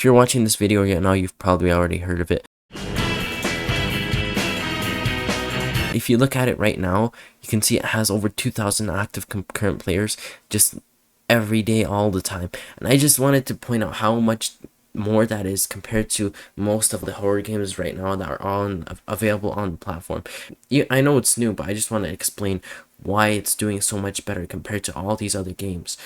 If you're watching this video right now, you've probably already heard of it. If you look at it right now, you can see it has over 2,000 active concurrent players just every day, all the time. And I just wanted to point out how much more that is compared to most of the horror games right now that are available on the platform. I know it's new, but I just want to explain why it's doing so much better compared to all these other games.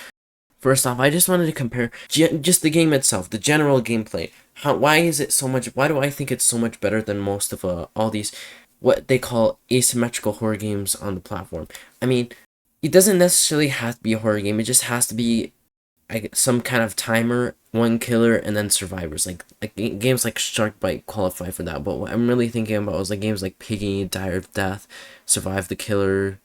First off, I just wanted to compare just the game itself, the general gameplay. Why is it so much? Why do I think it's so much better than most of all these what they call asymmetrical horror games on the platform? I mean, it doesn't necessarily have to be a horror game. It just has to be some kind of timer, one killer, and then survivors. Like games like Shark Bite qualify for that. But what I'm really thinking about is like games like Piggy, Dire of Death, Survive the Killer,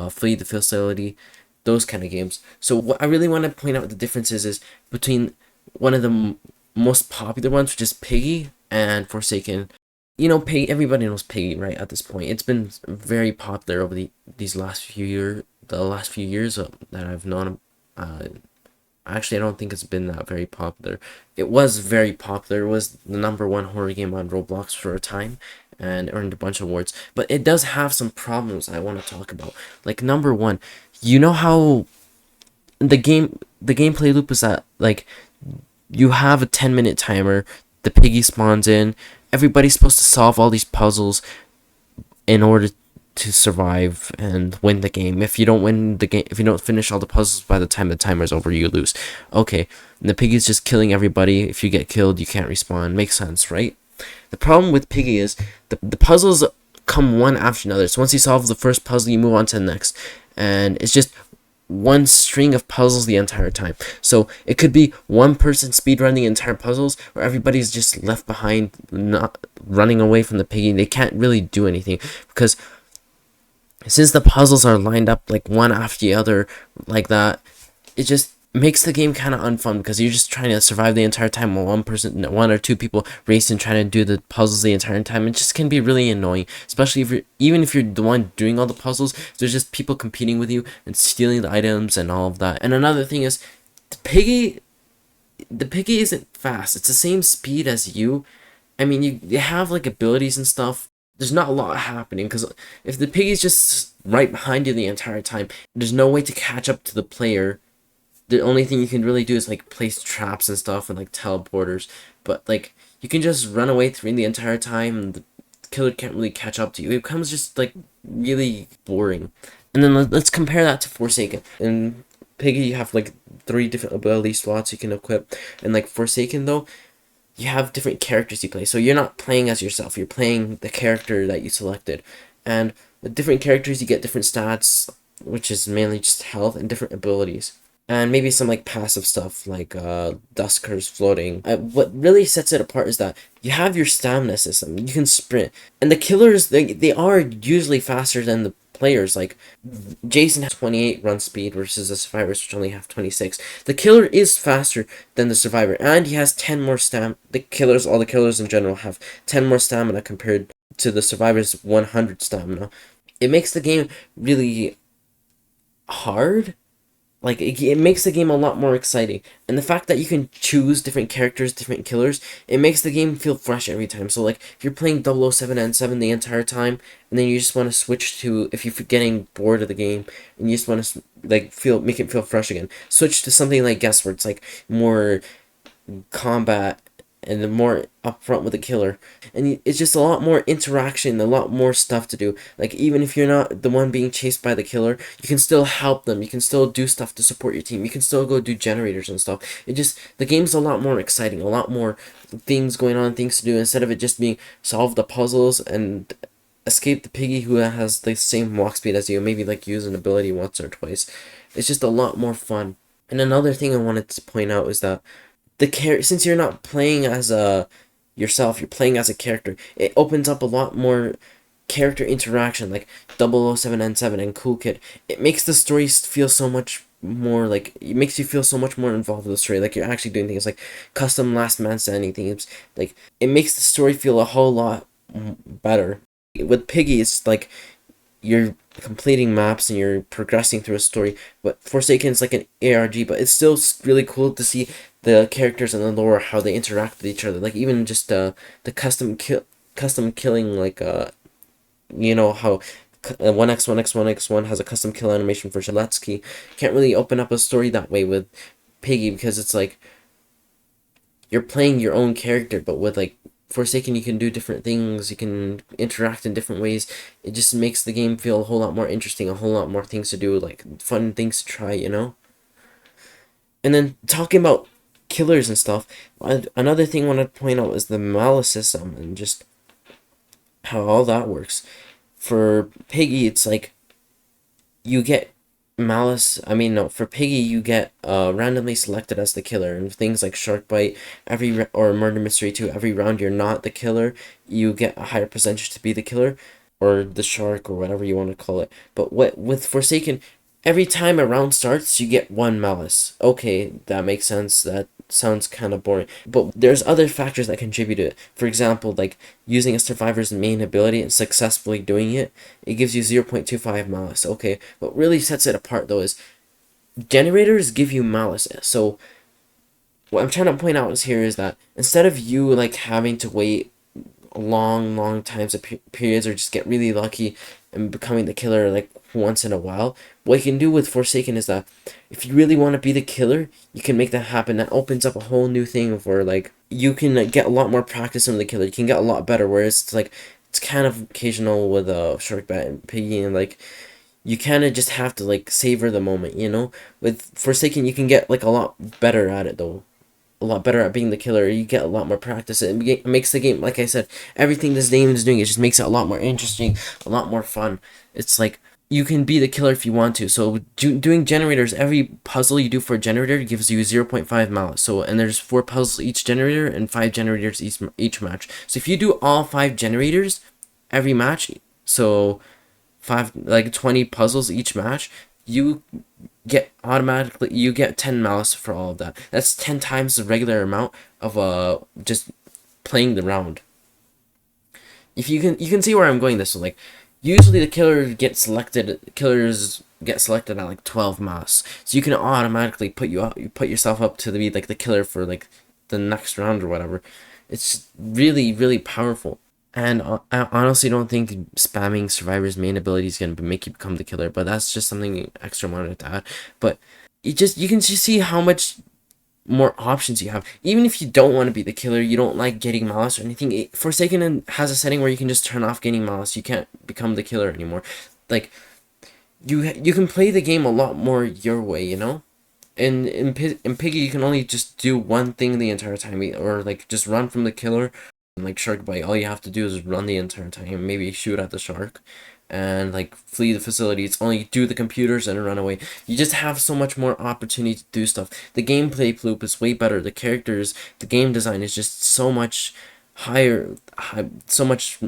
Flee the Facility, those kind of games. So what I really want to point out the differences is between one of the most popular ones, which is Piggy, and Forsaken. You know, Piggy, everybody knows Piggy, right? At this point, it's been very popular over these last few years. The last few years that I've known. Actually, I don't think it's been that very popular. It was very popular. It was the #1 horror game on Roblox for a time, and earned a bunch of awards. But it does have some problems I want to talk about. Like #1, you know how the gameplay loop is that like you have a 10-minute timer. The Piggy spawns in. Everybody's supposed to solve all these puzzles in order to survive and win the game. If you don't win the game, if you don't finish all the puzzles by the time the timer's over, you lose. Okay, and the Piggy's just killing everybody. If you get killed, you can't respawn. Makes sense, right? The problem with Piggy is the puzzles come one after another. So once you solve the first puzzle, you move on to the next. And it's just one string of puzzles the entire time. So it could be one person speedrunning the entire puzzles, or everybody's just left behind, not running away from the Piggy. They can't really do anything because since the puzzles are lined up like one after the other like that, it just makes the game kind of unfun because you're just trying to survive the entire time while one or two people racing trying to do the puzzles the entire time. It just can be really annoying, especially if you're the one doing all the puzzles. There's just people competing with you and stealing the items and all of that. And another thing is the Piggy isn't fast. It's the same speed as you. I mean, you have like abilities and stuff. There's not a lot happening because if the Piggy's just right behind you the entire time, there's no way to catch up to the player. The only thing you can really do is like place traps and stuff and like teleporters, but like you can just run away through the entire time and the killer can't really catch up to you. It becomes just like really boring. And then let's compare that to Forsaken. In Piggy you have like 3 different ability slots you can equip, and like Forsaken though, you have different characters you play. So you're not playing as yourself, you're playing the character that you selected. And with different characters you get different stats, which is mainly just health, and different abilities. And maybe some like passive stuff like Duskers floating. What really sets it apart is that you have your stamina system. You can sprint. And the killers, they are usually faster than the players. Like Jason has 28 run speed versus the survivors, which only have 26. The killer is faster than the survivor, and he has 10 more stamina. All the killers in general have 10 more stamina compared to the survivors' 100 stamina. It makes the game really hard. Like, it makes the game a lot more exciting. And the fact that you can choose different characters, different killers, it makes the game feel fresh every time. So, like, if you're playing 007 the entire time, and then you just want to switch to, if you're getting bored of the game, and you just want to, like, make it feel fresh again, switch to something like Guess, where it's, like, more combat and the more upfront with the killer, and it's just a lot more interaction, a lot more stuff to do. Like, even if you're not the one being chased by the killer, you can still help them, you can still do stuff to support your team, you can still go do generators and stuff. The game's a lot more exciting, a lot more things going on, things to do, instead of it just being solve the puzzles and escape the Piggy who has the same walk speed as you, maybe like use an ability once or twice. It's just a lot more fun. And another thing I wanted to point out is that since you're not playing as yourself, you're playing as a character, it opens up a lot more character interaction, like 007 and Cool Kid. It makes the story feel so much more like, it makes you feel so much more involved with the story, like you're actually doing things like custom last man standing things. Like, it makes the story feel a whole lot better. With Piggy, it's like you're completing maps and you're progressing through a story, but Forsaken is like an ARG, but it's still really cool to see the characters in the lore, how they interact with each other. Like even just the custom killing, like you know how 1x1x1x1 has a custom kill animation for Zeletsky. Can't really open up a story that way with Piggy because it's like you're playing your own character, but with like Forsaken, you can do different things. You can interact in different ways. It just makes the game feel a whole lot more interesting, a whole lot more things to do, like fun things to try, you know? And then talking about killers and stuff, another thing I want to point out is the malice system and just how all that works. For Piggy, it's like you get malice. I mean, no, for Piggy, you get randomly selected as the killer, and things like Shark Bite, or Murder Mystery 2, every round you're not the killer, you get a higher percentage to be the killer, or the shark, or whatever you want to call it. But what with Forsaken, every time a round starts, you get one malice. Okay, that makes sense. That sounds kind of boring. But there's other factors that contribute to it. For example, like using a survivor's main ability and successfully doing it, it gives you 0.25 malice. Okay, what really sets it apart though is generators give you malice. So what I'm trying to point out is here is that instead of you like having to wait long times of periods or just get really lucky and becoming the killer like once in a while, what you can do with Forsaken is that if you really want to be the killer, you can make that happen. That opens up a whole new thing where like you can get a lot more practice on the killer. You can get a lot better. Whereas it's like it's kind of occasional with Sharkbat and Piggy, and like you kind of just have to like savor the moment, you know. With Forsaken, you can get like a lot better at it though, a lot better at being the killer. You get a lot more practice. It makes the game, like I said, everything this game is doing, it just makes it a lot more interesting, a lot more fun. It's like you can be the killer if you want to. So doing generators, every puzzle you do for a generator gives you 0.5 malice. So and there's 4 puzzles each generator and 5 generators each match. So if you do all 5 generators every match, so 20 puzzles each match, you you get 10 malice for all of that. That's 10 times the regular amount of just playing the round. If you can see where I'm going this, so like usually the killers get selected at like 12 malice. So you can automatically you put yourself up to be like the killer for like the next round or whatever. It's really powerful. And I honestly don't think spamming Survivor's main ability is going to make you become the killer, but that's just something extra I wanted to add. But you can just see how much more options you have. Even if you don't want to be the killer, you don't like getting malice or anything, Forsaken has a setting where you can just turn off getting malice. You can't become the killer anymore. Like, you can play the game a lot more your way, you know? In Piggy, you can only just do one thing the entire time, or like just run from the killer. And like Shark Bite, all you have to do is run the entire time, maybe shoot at the shark, and like flee the facility. It's only do the computers and run away. You just have so much more opportunity to do stuff. The gameplay loop is way better. The characters, the game design is just so much so much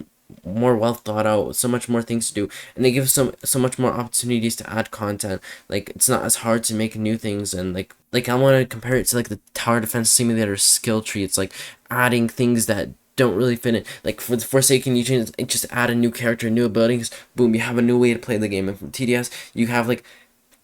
more well thought out, so much more things to do, and they give so much more opportunities to add content. Like it's not as hard to make new things, and like I want to compare it to like the Tower Defense Simulator skill tree. It's like adding things that don't really fit in. Like for the Forsaken, you just add a new character, new abilities, boom, you have a new way to play the game. And from TDS, you have like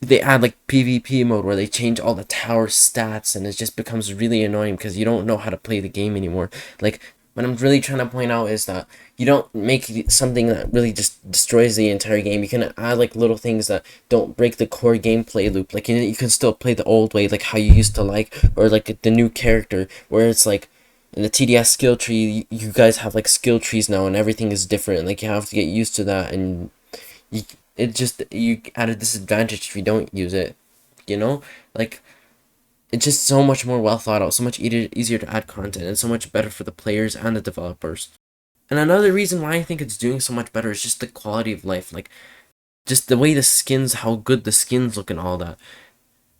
they add like PvP mode where they change all the tower stats, and it just becomes really annoying because you don't know how to play the game anymore. Like what I'm really trying to point out is that you don't make something that really just destroys the entire game. You can add like little things that don't break the core gameplay loop. Like you can still play the old way, like how you used to like, or like the new character, where it's like in the TDS skill tree, you guys have like skill trees now, and everything is different. Like you have to get used to that, and you at a disadvantage if you don't use it. You know, like it's just so much more well thought out, so much easier to add content, and so much better for the players and the developers. And another reason why I think it's doing so much better is just the quality of life, like just the way the skins, how good the skins look and all that,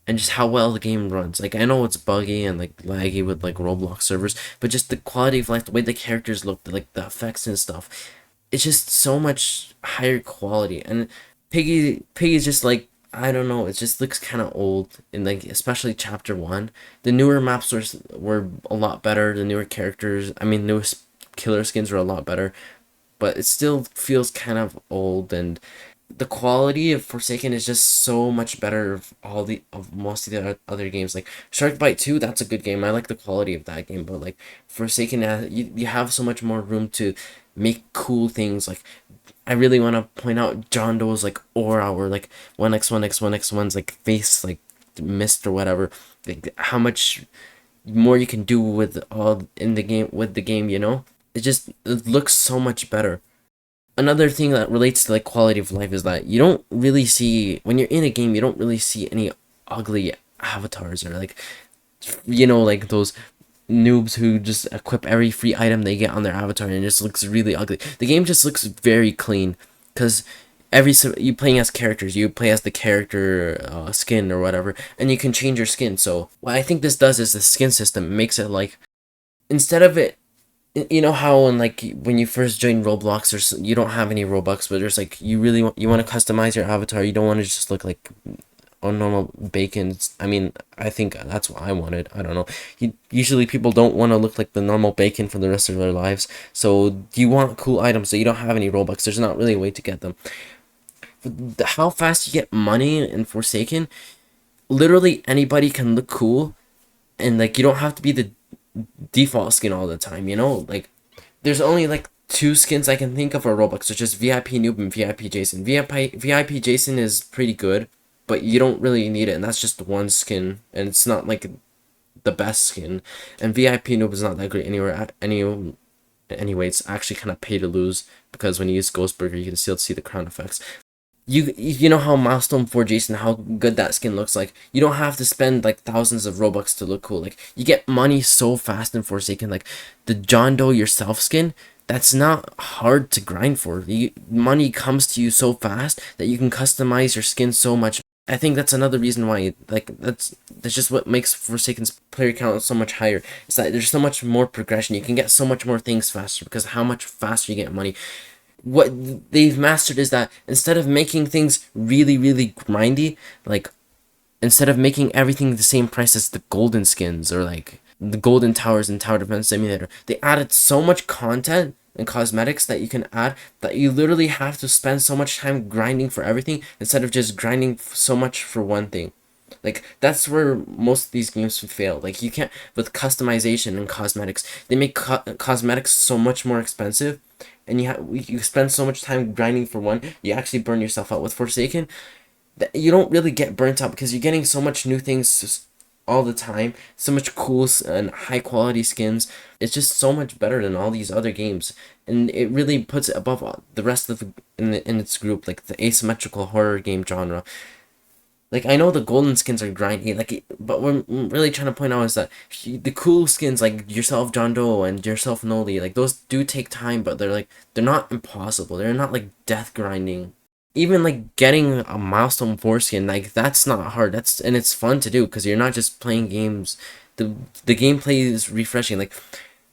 and just how well the game runs. Like I know it's buggy and like laggy with like Roblox servers, but just the quality of life, the way the characters look, like the effects and stuff, it's just so much higher quality. And Piggy's just like, I don't know, it just looks kind of old, in like especially chapter 1. The newer maps were a lot better. The newer characters, I mean, newest killer skins were a lot better, but it still feels kind of old. And the quality of Forsaken is just so much better of most of the other games. Like Shark Bite 2, that's a good game. I like the quality of that game, but like Forsaken, you have so much more room to make cool things. Like I really want to point out John Doe's like aura, or like 1x1x1x1's like face like mist or whatever. Like how much more you can do with all in the game with the game, you know? It looks so much better. Another thing that relates to like quality of life is that you don't really see when you're in a game, you don't really see any ugly avatars, or like like those noobs who just equip every free item they get on their avatar and it just looks really ugly. The game just looks very clean because you playing as characters, you play as the character skin or whatever, and you can change your skin. So what I think this does is the skin system makes it like, instead of it, you know how when you first join Roblox, you don't have any Robux, but there's like you want to customize your avatar. You don't want to just look like on normal bacon. I mean, I think that's what I wanted. I don't know. Usually people don't want to look like the normal bacon for the rest of their lives. So you want cool items, so you don't have any Robux. There's not really a way to get them. How fast you get money in Forsaken, literally anybody can look cool, and like you don't have to be the default skin all the time, you know? Like there's only like two skins I can think of for Roblox, which is VIP Noob and VIP Jason. VIP Jason is pretty good, but you don't really need it, and that's just one skin, and it's not like the best skin. And VIP Noob is not that great anyway. It's actually kind of pay to lose, because when you use Ghostburger, you can still see the crown effects. You know how Milestone 4 Jason, how good that skin looks like. You don't have to spend like thousands of Robux to look cool. Like you get money so fast in Forsaken. Like the John Doe yourself skin, that's not hard to grind for. Money comes to you so fast that you can customize your skin so much. I think that's another reason why, like, that's just what makes Forsaken's player count so much higher. Is that there's so much more progression. You can get so much more things faster because how much faster you get money. What they've mastered is that instead of making things really, really grindy, like instead of making everything the same price as the golden skins or like the golden towers in Tower Defense Simulator, they added so much content and cosmetics that you can add that you literally have to spend so much time grinding for everything instead of just grinding so much for one thing. Like that's where most of these games fail. Like you can't, with customization and cosmetics, they make cosmetics so much more expensive, and you spend so much time grinding for one, you actually burn yourself out. With Forsaken, you don't really get burnt out because you're getting so much new things all the time, so much cool and high quality skins. It's just so much better than all these other games, and it really puts it above the rest of in its group, like the asymmetrical horror game genre. Like I know the golden skins are grindy, like, but what I'm really trying to point out is that the cool skins like yourself, John Doe, and yourself, Noli, like those do take time, but they're not impossible. They're not like death grinding. Even like getting a milestone 4 skin, like that's not hard. And it's fun to do because you're not just playing games. The gameplay is refreshing. Like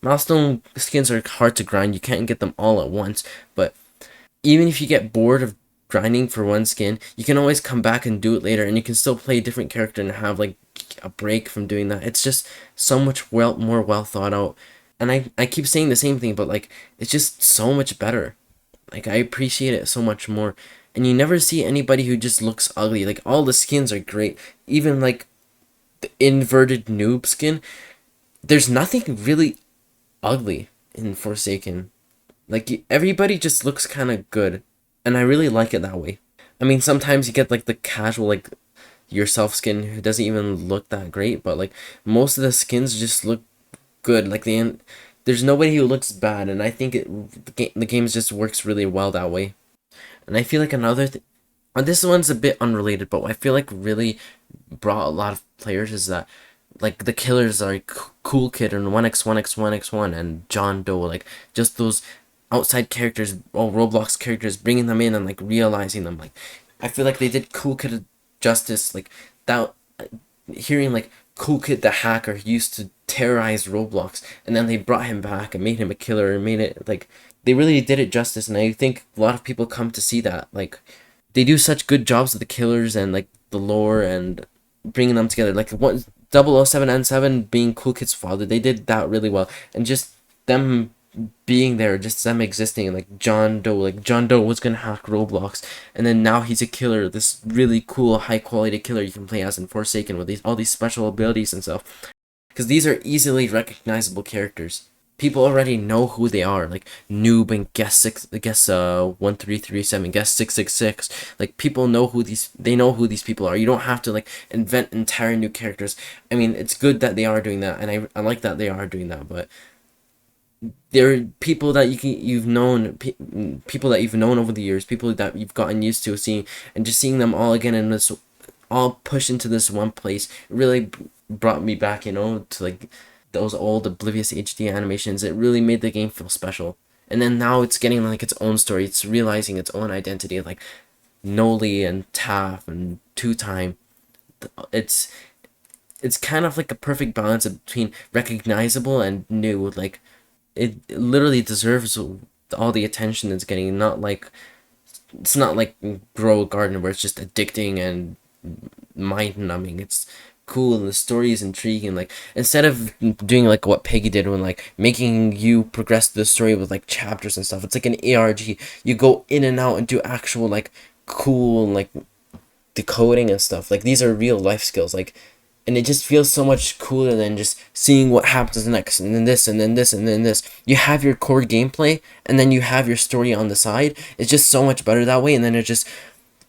milestone skins are hard to grind. You can't get them all at once, but even if you get bored of grinding for one skin, you can always come back and do it later, and you can still play a different character and have like a break from doing that. It's just so much more well thought out. And I keep saying the same thing, but like it's just so much better. Like I appreciate it so much more. And you never see anybody who just looks ugly. Like all the skins are great. Even like the inverted noob skin, there's nothing really ugly in Forsaken. Like everybody just looks kind of good, and I really like it that way. I mean, sometimes you get like the casual like yourself skin who doesn't even look that great, but like most of the skins just look good. Like there's nobody who looks bad, and I think the game just works really well that way. And I feel like another thing, this one's a bit unrelated, but I feel like really brought a lot of players is that like the killers are like Cool Kid and 1x1x1x1 and John Doe, like just those outside characters, or Roblox characters, bringing them in and like realizing them. Like I feel like they did Cool Kid justice. Like that, hearing like Cool Kid the hacker used to terrorize Roblox, and then they brought him back and made him a killer and made it like they really did it justice. And I think a lot of people come to see that. Like they do such good jobs with the killers and like the lore and bringing them together. Like what 007 N7 being Cool Kid's father, they did that really well, and just them being there, just them existing, like John Doe. Like John Doe was gonna hack Roblox, and then now he's a killer. This really cool, high quality killer you can play as in Forsaken with these all these special abilities and stuff. Because these are easily recognizable characters. People already know who they are, like Noob and guess 1337, guess 666. Like people know who they know who these people are. You don't have to like invent entire new characters. I mean, it's good that they are doing that, and I like that they are doing that, but there are people that you've known, people that you've known over the years, people that you've gotten used to seeing, and just seeing them all again in this, all pushed into this one place, really brought me back, to like those old Oblivious HD animations. It really made the game feel special. And then now it's getting like its own story. It's realizing its own identity, like Noli and Taff and Two Time. It's it's kind of like a perfect balance between recognizable and new. Like it literally deserves all the attention it's getting. Not like it's not like Grow a Garden where it's just addicting and mind numbing. It's cool and the story is intriguing. Like instead of doing like what Piggy did when like making you progress the story with like chapters and stuff, it's like an ARG. You go in and out and do actual like cool like decoding and stuff. Like these are real life skills. Like and it just feels so much cooler than just seeing what happens next and then this and then this and then this. You have your core gameplay and then you have your story on the side. It's just so much better that way. And then it just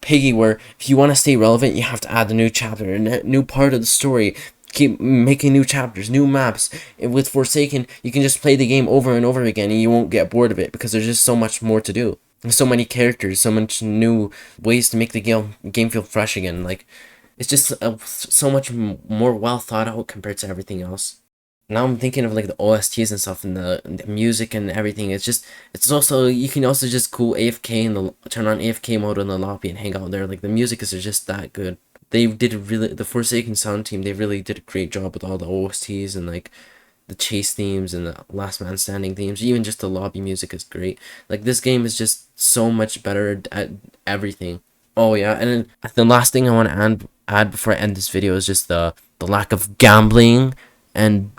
Piggy, where if you want to stay relevant, you have to add a new chapter, a new part of the story. Keep making new chapters, new maps. And with Forsaken, you can just play the game over and over again, and you won't get bored of it because there's just so much more to do. There's so many characters, so much new ways to make the game feel fresh again. Like it's just so much more well thought out compared to everything else. Now I'm thinking of like the OSTs and stuff and the music and everything. It's also you can also just cool AFK and turn on AFK mode in the lobby and hang out there. Like the music is just that good. They did the Forsaken sound team. They really did a great job with all the OSTs and like the chase themes and the last man standing themes. Even just the lobby music is great. Like this game is just so much better at everything. Oh yeah, and then the last thing I want to add before I end this video is just the lack of gambling and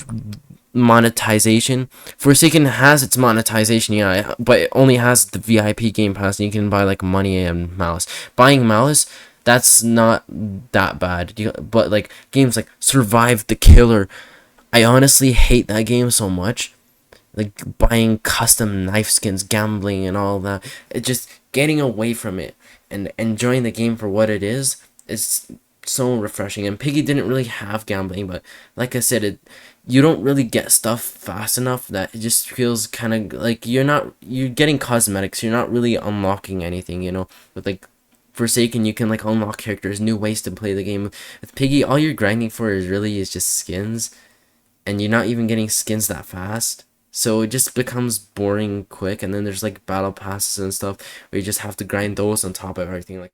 monetization. Forsaken has its monetization, yeah, but it only has the VIP game pass, and you can buy like money and malice. Buying malice, that's not that bad. But like games like Survive the Killer, I honestly hate that game so much. Like buying custom knife skins, gambling, and all that. It just getting away from it and enjoying the game for what it is so refreshing. And Piggy didn't really have gambling, but like I said, you don't really get stuff fast enough that it just feels kind of like you're getting cosmetics. You're not really unlocking anything, With like Forsaken, you can like unlock characters, new ways to play the game. With Piggy, all you're grinding for is just skins, and you're not even getting skins that fast. So it just becomes boring quick, and then there's like battle passes and stuff where you just have to grind those on top of everything. Like,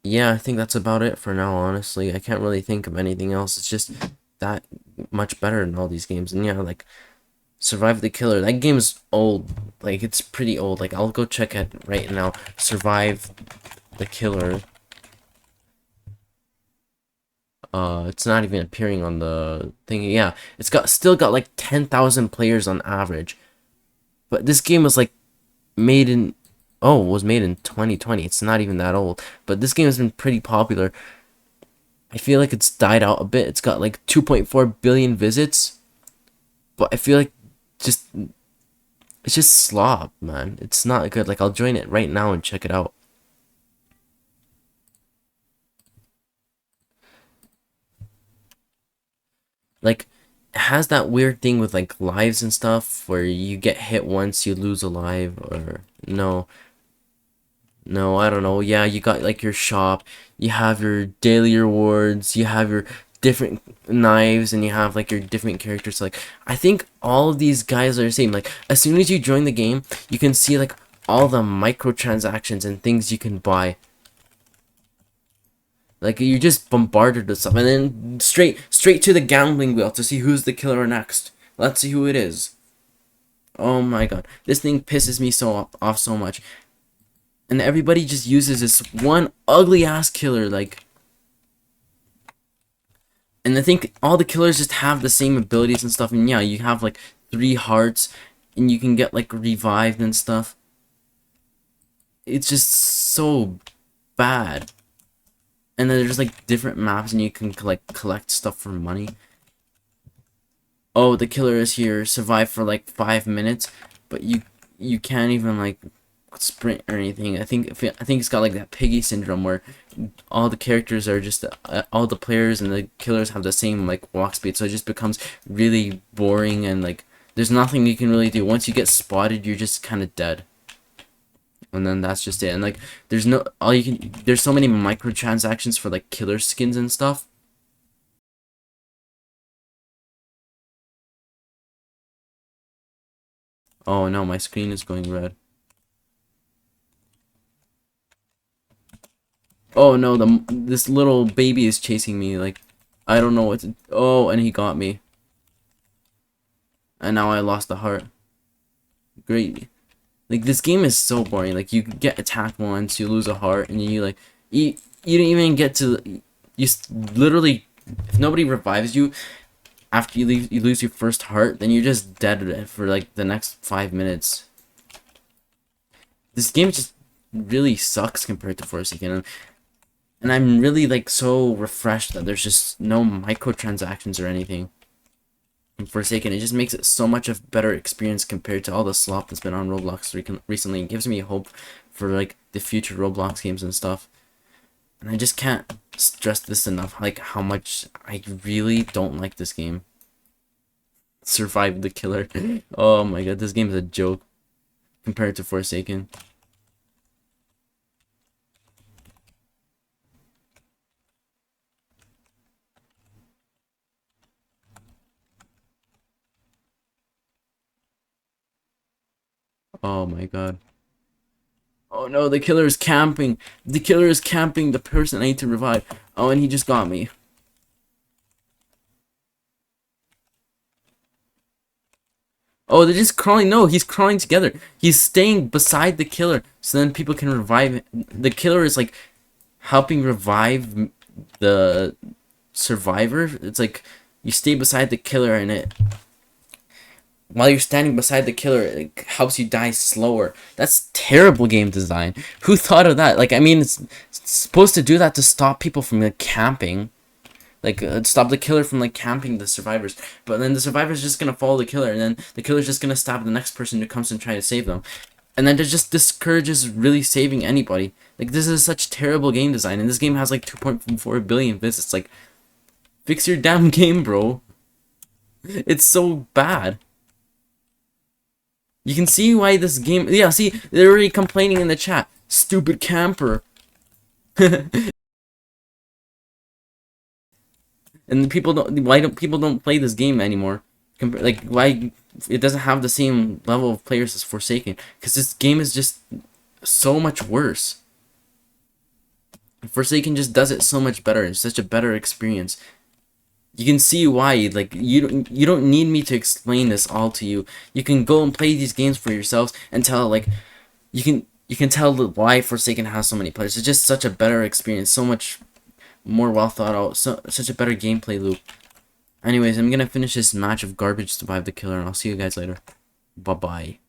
yeah, I think that's about it for now, honestly. I can't really think of anything else. It's just that much better than all these games. And yeah, like Survive the Killer, that game's old. Like it's pretty old. Like I'll go check it right now. Survive the Killer. It's not even appearing on the thing. Yeah, it's still got like 10,000 players on average. But this game was like made in was made in 2020. It's not even that old. But this game has been pretty popular. I feel like it's died out a bit. It's got like 2.4 billion visits. But I feel like it's just slob, man. It's not good. Like I'll join it right now and check it out. Like it has that weird thing with like lives and stuff where you get hit once, you lose a life, or no. No, I don't know. Yeah, you got like your shop, you have your daily rewards, you have your different knives, and you have like your different characters. Like, I think all of these guys are the same. Like, as soon as you join the game, you can see like all the microtransactions and things you can buy. Like, you're just bombarded with stuff, and then straight to the gambling wheel to see who's the killer next. Let's see who it is. Oh my god, this thing pisses me off so much. And everybody just uses this one ugly ass killer, like. And I think all the killers just have the same abilities and stuff. And yeah, you have like 3 hearts, and you can get like revived and stuff. It's just so bad. And then there's like different maps and you can collect stuff for money. Oh, the killer is here. Survive for like 5 minutes, but you can't even like sprint or anything. I think it's got like that Piggy syndrome where all the characters are just all the players and the killers have the same like walk speed, so it just becomes really boring and like there's nothing you can really do. Once you get spotted, you're just kind of dead. And then that's just it. And like there's so many microtransactions for like killer skins and stuff. Oh no, my screen is going red. Oh no, this little baby is chasing me. Like, I don't know what to. Oh, and he got me. And now I lost the heart. Great. Like, this game is so boring. Like, you get attacked once, you lose a heart, and you like you don't even get to. Literally, if nobody revives you after you lose your first heart, then you're just dead for like the next 5 minutes. This game just really sucks compared to Forsaken. And I'm really like so refreshed that there's just no microtransactions or anything in Forsaken. It just makes it so much of better experience compared to all the slop that's been on Roblox recently. It gives me hope for like the future Roblox games and stuff. And I just can't stress this enough, like how much I really don't like this game. Survive the killer. Oh my god, this game is a joke compared to Forsaken. Oh my god. Oh no, the killer is camping. The killer is camping the person I need to revive. Oh, and he just got me. Oh, they're just crawling. No, he's crawling together. He's staying beside the killer so then people can revive him. The killer is like helping revive the survivor. It's like you stay beside the killer and it while you're standing beside the killer, it helps you die slower. That's terrible game design. Who thought of that? Like, I mean, it's supposed to do that to stop people from like camping, like stop the killer from like camping the survivors. But then the survivor's just gonna follow the killer, and then the killer's just gonna stab the next person who comes and try to save them, and then it just discourages really saving anybody. Like, this is such terrible game design, and this game has like 2.4 billion visits. Like, fix your damn game, bro. It's so bad. You can see why this game. Yeah, see, they're already complaining in the chat. Stupid camper. And people don't. Why don't people don't play this game anymore? Like, why it doesn't have the same level of players as Forsaken? Because this game is just so much worse. Forsaken just does it so much better. It's such a better experience. You can see why. Like, you don't need me to explain this all to you. You can go and play these games for yourselves and tell, like, you can tell why Forsaken has so many players. It's just such a better experience, so much more well thought out, such a better gameplay loop. Anyways, I'm gonna finish this match of garbage to survive the killer, and I'll see you guys later. Bye bye.